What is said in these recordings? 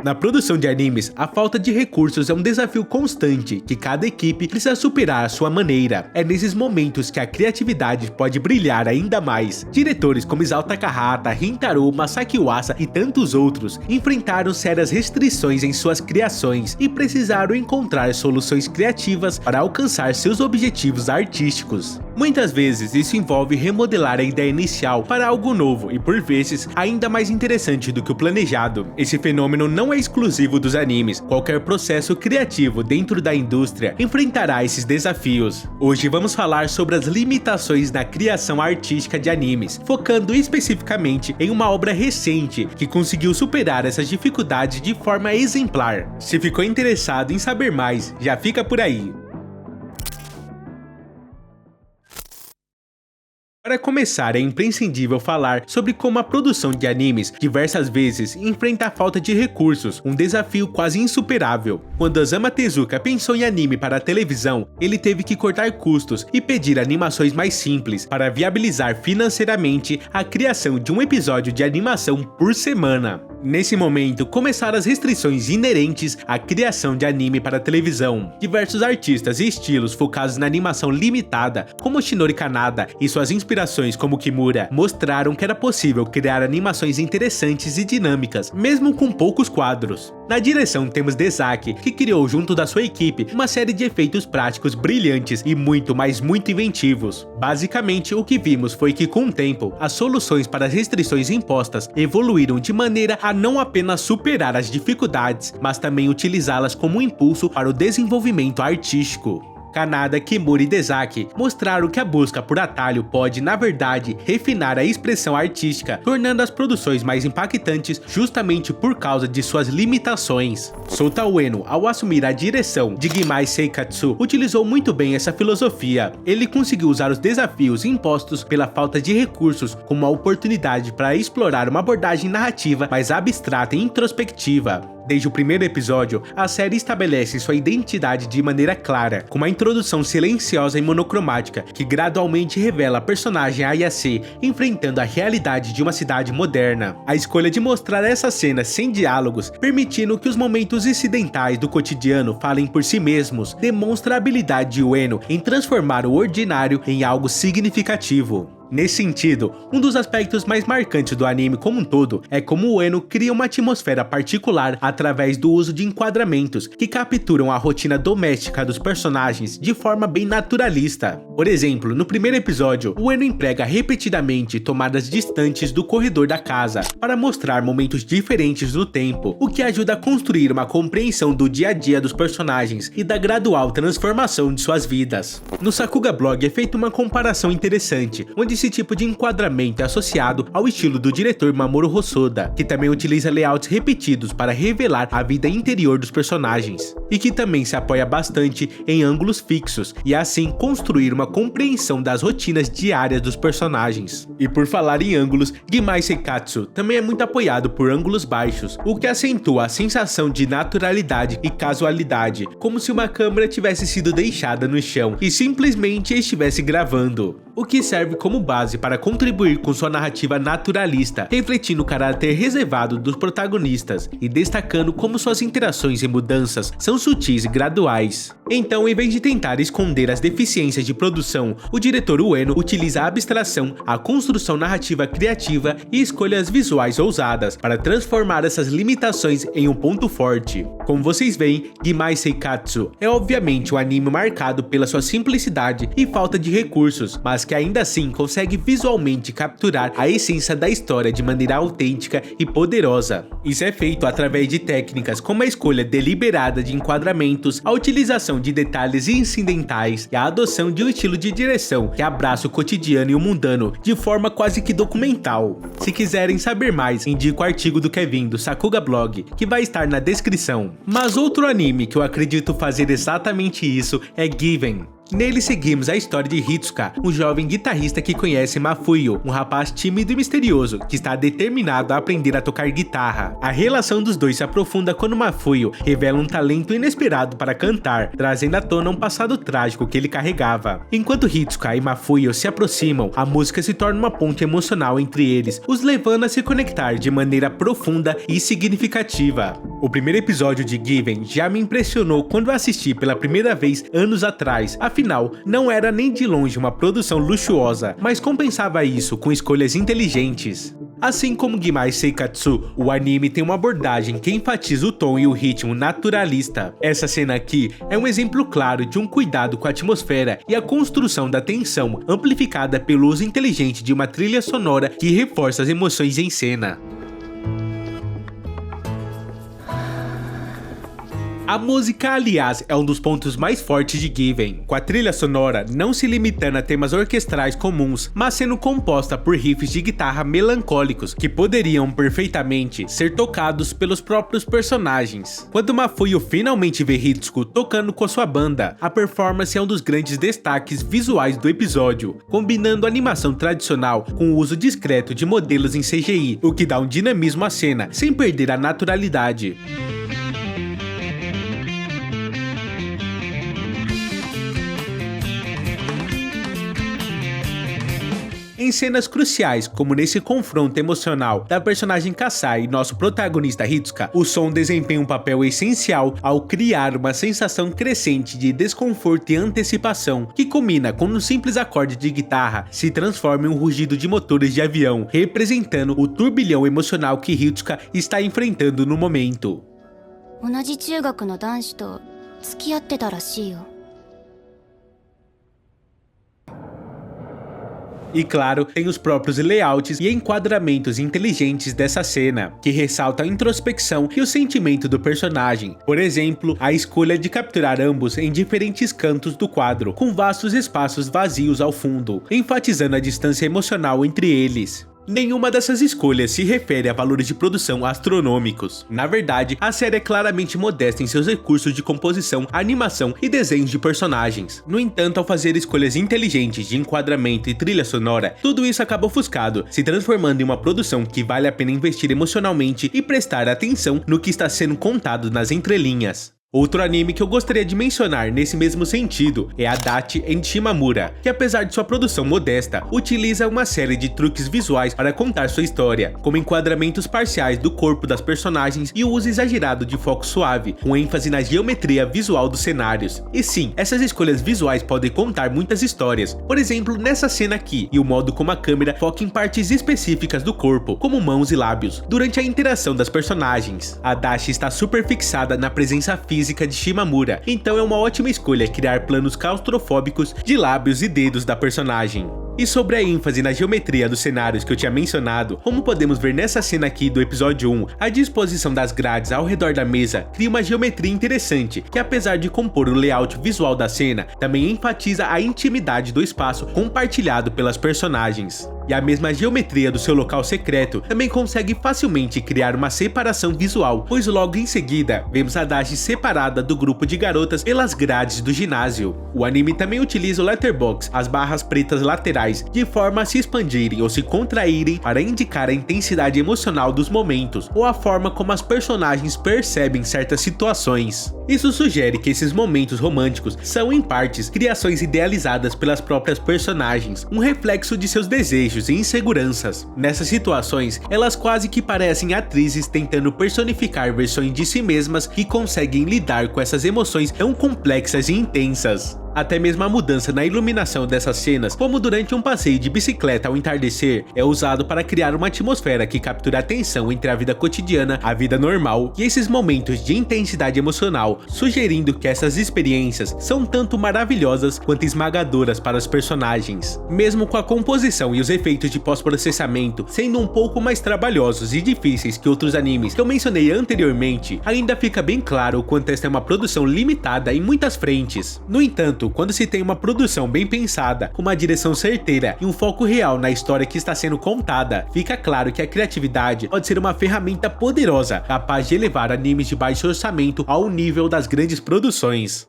Na produção de animes, a falta de recursos é um desafio constante que cada equipe precisa superar à sua maneira. É nesses momentos que a criatividade pode brilhar ainda mais. Diretores como Isao Takahata, Rintaro, Masaki Uasa e tantos outros enfrentaram sérias restrições em suas criações e precisaram encontrar soluções criativas para alcançar seus objetivos artísticos. Muitas vezes isso envolve remodelar a ideia inicial para algo novo e por vezes ainda mais interessante do que o planejado. Esse fenômeno não é exclusivo dos animes. Qualquer processo criativo dentro da indústria enfrentará esses desafios. Hoje vamos falar sobre as limitações na criação artística de animes, focando especificamente em uma obra recente que conseguiu superar essas dificuldades de forma exemplar. Se ficou interessado em saber mais, já fica por aí. Para começar, é imprescindível falar sobre como a produção de animes diversas vezes enfrenta a falta de recursos, um desafio quase insuperável. Quando Osamu Tezuka pensou em anime para a televisão, ele teve que cortar custos e pedir animações mais simples para viabilizar financeiramente a criação de um episódio de animação por semana. Nesse momento, começaram as restrições inerentes à criação de anime para a televisão. Diversos artistas e estilos focados na animação limitada, como Shinori Kanada e suas inspirações como Kimura, mostraram que era possível criar animações interessantes e dinâmicas, mesmo com poucos quadros. Na direção temos Dezaki, que criou junto da sua equipe uma série de efeitos práticos brilhantes e muito inventivos. Basicamente, o que vimos foi que com o tempo, as soluções para as restrições impostas evoluíram de maneira a não apenas superar as dificuldades, mas também utilizá-las como um impulso para o desenvolvimento artístico. Kanada, Kimura e Dezaki mostraram que a busca por atalho pode, na verdade, refinar a expressão artística, tornando as produções mais impactantes justamente por causa de suas limitações. Sota Ueno, ao assumir a direção de Gimai Seikatsu, utilizou muito bem essa filosofia. Ele conseguiu usar os desafios impostos pela falta de recursos como uma oportunidade para explorar uma abordagem narrativa mais abstrata e introspectiva. Desde o primeiro episódio, a série estabelece sua identidade de maneira clara, com uma introdução silenciosa e monocromática que gradualmente revela a personagem Ayase enfrentando a realidade de uma cidade moderna. A escolha de mostrar essa cena sem diálogos, permitindo que os momentos incidentais do cotidiano falem por si mesmos, demonstra a habilidade de Ueno em transformar o ordinário em algo significativo. Nesse sentido, um dos aspectos mais marcantes do anime como um todo é como o Ueno cria uma atmosfera particular através do uso de enquadramentos que capturam a rotina doméstica dos personagens de forma bem naturalista. Por exemplo, no primeiro episódio, o Ueno emprega repetidamente tomadas distantes do corredor da casa para mostrar momentos diferentes no tempo, o que ajuda a construir uma compreensão do dia a dia dos personagens e da gradual transformação de suas vidas. No Sakuga Blog é feita uma comparação interessante, onde esse tipo de enquadramento é associado ao estilo do diretor Mamoru Hosoda, que também utiliza layouts repetidos para revelar a vida interior dos personagens, e que também se apoia bastante em ângulos fixos, e assim construir uma compreensão das rotinas diárias dos personagens. E por falar em ângulos, Gimai Seikatsu também é muito apoiado por ângulos baixos, o que acentua a sensação de naturalidade e casualidade, como se uma câmera tivesse sido deixada no chão e simplesmente estivesse gravando, o que serve como base para contribuir com sua narrativa naturalista, refletindo o caráter reservado dos protagonistas e destacando como suas interações e mudanças são sutis e graduais. Então, em vez de tentar esconder as deficiências de produção, o diretor Ueno utiliza a abstração, a construção narrativa criativa e escolhas visuais ousadas para transformar essas limitações em um ponto forte. Como vocês veem, Gimai Seikatsu é obviamente um anime marcado pela sua simplicidade e falta de recursos, mas que ainda assim consegue visualmente capturar a essência da história de maneira autêntica e poderosa. Isso é feito através de técnicas como a escolha deliberada de enquadramentos, a utilização de detalhes incidentais e a adoção de um estilo de direção que abraça o cotidiano e o mundano de forma quase que documental. Se quiserem saber mais, indico o artigo do Kevin do Sakuga Blog, que vai estar na descrição. Mas outro anime que eu acredito fazer exatamente isso é Given, Nele seguimos a história de Hitsuka, um jovem guitarrista que conhece Mafuyo, um rapaz tímido e misterioso que está determinado a aprender a tocar guitarra. A relação dos dois se aprofunda quando Mafuyo revela um talento inesperado para cantar, trazendo à tona um passado trágico que ele carregava. Enquanto Hitsuka e Mafuyo se aproximam, a música se torna uma ponte emocional entre eles, os levando a se conectar de maneira profunda e significativa. O primeiro episódio de Given já me impressionou quando eu assisti pela primeira vez anos atrás. Afinal, não era nem de longe uma produção luxuosa, mas compensava isso com escolhas inteligentes. Assim como Gimai Seikatsu, o anime tem uma abordagem que enfatiza o tom e o ritmo naturalista. Essa cena aqui é um exemplo claro de um cuidado com a atmosfera e a construção da tensão, amplificada pelo uso inteligente de uma trilha sonora que reforça as emoções em cena. A música, aliás, é um dos pontos mais fortes de Given, com a trilha sonora não se limitando a temas orquestrais comuns, mas sendo composta por riffs de guitarra melancólicos que poderiam perfeitamente ser tocados pelos próprios personagens. Quando Mafuyo finalmente vê Hitsuko tocando com a sua banda, a performance é um dos grandes destaques visuais do episódio, combinando a animação tradicional com o uso discreto de modelos em CGI, o que dá um dinamismo à cena, sem perder a naturalidade. Em cenas cruciais, como nesse confronto emocional da personagem Kasai e nosso protagonista Hitsuka, o som desempenha um papel essencial ao criar uma sensação crescente de desconforto e antecipação, que culmina quando um simples acorde de guitarra se transforma em um rugido de motores de avião, representando o turbilhão emocional que Hitsuka está enfrentando no momento. E claro, tem os próprios layouts e enquadramentos inteligentes dessa cena, que ressaltam a introspecção e o sentimento do personagem. Por exemplo, a escolha de capturar ambos em diferentes cantos do quadro, com vastos espaços vazios ao fundo, enfatizando a distância emocional entre eles. Nenhuma dessas escolhas se refere a valores de produção astronômicos. Na verdade, a série é claramente modesta em seus recursos de composição, animação e desenhos de personagens. No entanto, ao fazer escolhas inteligentes de enquadramento e trilha sonora, tudo isso acaba ofuscado, se transformando em uma produção que vale a pena investir emocionalmente e prestar atenção no que está sendo contado nas entrelinhas. Outro anime que eu gostaria de mencionar nesse mesmo sentido é Adachi and Shimamura, que apesar de sua produção modesta, utiliza uma série de truques visuais para contar sua história, como enquadramentos parciais do corpo das personagens e o uso exagerado de foco suave, com ênfase na geometria visual dos cenários. E sim, essas escolhas visuais podem contar muitas histórias, por exemplo nessa cena aqui, e o modo como a câmera foca em partes específicas do corpo, como mãos e lábios, durante a interação das personagens. Adachi está super fixada na presença física de Shimamura, então é uma ótima escolha criar planos claustrofóbicos de lábios e dedos da personagem. E sobre a ênfase na geometria dos cenários que eu tinha mencionado, como podemos ver nessa cena aqui do episódio 1, a disposição das grades ao redor da mesa cria uma geometria interessante, que apesar de compor o layout visual da cena, também enfatiza a intimidade do espaço compartilhado pelas personagens. E a mesma geometria do seu local secreto também consegue facilmente criar uma separação visual, pois logo em seguida vemos a Adachi separada do grupo de garotas pelas grades do ginásio. O anime também utiliza o letterbox, as barras pretas laterais, de forma a se expandirem ou se contraírem para indicar a intensidade emocional dos momentos ou a forma como as personagens percebem certas situações. Isso sugere que esses momentos românticos são em partes criações idealizadas pelas próprias personagens, um reflexo de seus desejos e inseguranças. Nessas situações, elas quase que parecem atrizes tentando personificar versões de si mesmas que conseguem lidar com essas emoções tão complexas e intensas. Até mesmo a mudança na iluminação dessas cenas, como durante um passeio de bicicleta ao entardecer, é usado para criar uma atmosfera que captura a tensão entre a vida cotidiana, a vida normal e esses momentos de intensidade emocional, sugerindo que essas experiências são tanto maravilhosas quanto esmagadoras para os personagens. Mesmo com a composição e os efeitos de pós-processamento sendo um pouco mais trabalhosos e difíceis que outros animes que eu mencionei anteriormente, ainda fica bem claro o quanto esta é uma produção limitada em muitas frentes. No entanto, quando se tem uma produção bem pensada, com uma direção certeira e um foco real na história que está sendo contada, fica claro que a criatividade pode ser uma ferramenta poderosa, capaz de elevar animes de baixo orçamento ao nível das grandes produções.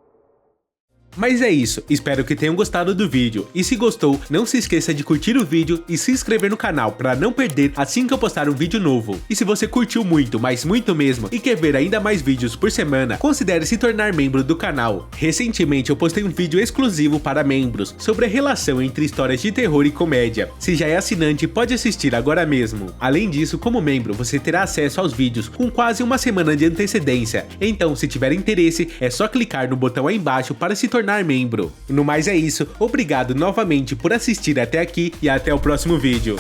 Mas é isso, espero que tenham gostado do vídeo, e se gostou, não se esqueça de curtir o vídeo e se inscrever no canal para não perder assim que eu postar um vídeo novo. E se você curtiu muito, mas muito mesmo, e quer ver ainda mais vídeos por semana, considere se tornar membro do canal. Recentemente eu postei um vídeo exclusivo para membros sobre a relação entre histórias de terror e comédia. Se já é assinante, pode assistir agora mesmo. Além disso, como membro, você terá acesso aos vídeos com quase uma semana de antecedência. Então, se tiver interesse, é só clicar no botão aí embaixo para se tornar membro. No mais é isso, obrigado novamente por assistir até aqui e até o próximo vídeo.